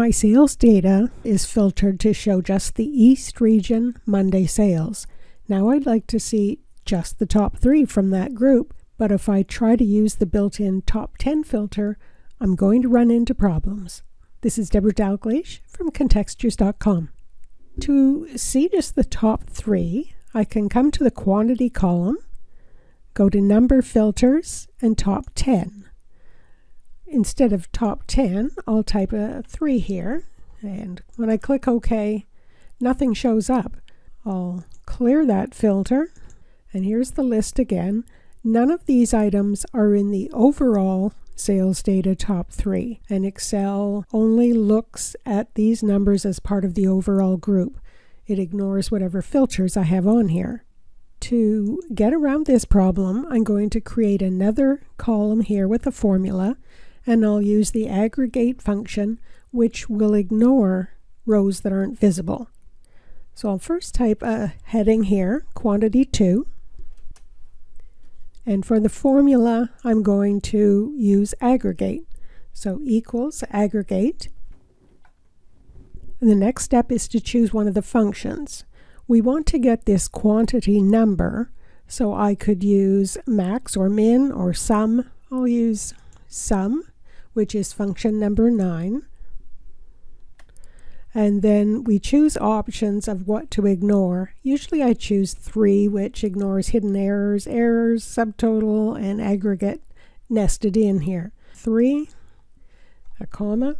My sales data is filtered to show just the East region Monday sales. Now I'd like to see just the top 3 from that group, but if I try to use the built-in top 10 filter, I'm going to run into problems. This is Debra Dalgleish from Contextures.com. To see just the top 3, I can come to the quantity column, go to number filters, and top 10. Instead of top 10, I'll type a 3 here, and when I click OK, nothing shows up. I'll clear that filter, and here's the list again. None of these items are in the overall sales data top 3, and Excel only looks at these numbers as part of the overall group. It ignores whatever filters I have on here. To get around this problem, I'm going to create another column here with a formula, and I'll use the aggregate function, which will ignore rows that aren't visible. So I'll first type a heading here, quantity 2. And for the formula, I'm going to use aggregate. So equals aggregate. And the next step is to choose one of the functions. We want to get this quantity number, so I could use max or min or sum. I'll use sum, which is function number 9. And then we choose options of what to ignore. Usually I choose 3, which ignores hidden errors, subtotal, and aggregate nested in here. 3, a comma,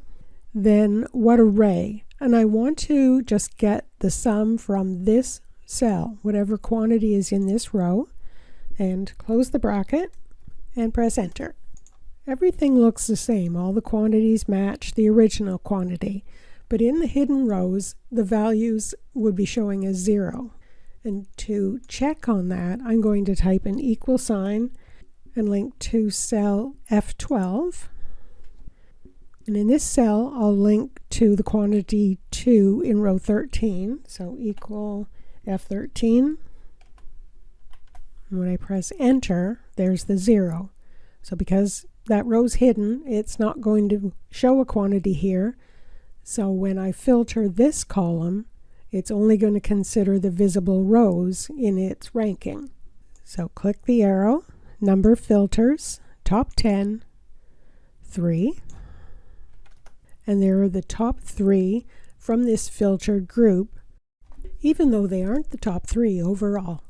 then what array. And I want to just get the sum from this cell, whatever quantity is in this row, and close the bracket and press enter. Everything looks the same. All the quantities match the original quantity. But in the hidden rows, the values would be showing as 0. And to check on that, I'm going to type an equal sign and link to cell F12. And in this cell, I'll link to the quantity 2 in row 13. So equal F13. And when I press enter, there's the 0. So because that row's hidden, it's not going to show a quantity here. So when I filter this column, it's only going to consider the visible rows in its ranking. So click the arrow, number filters, top 10, 3. And there are the top 3 from this filtered group, even though they aren't the top 3 overall.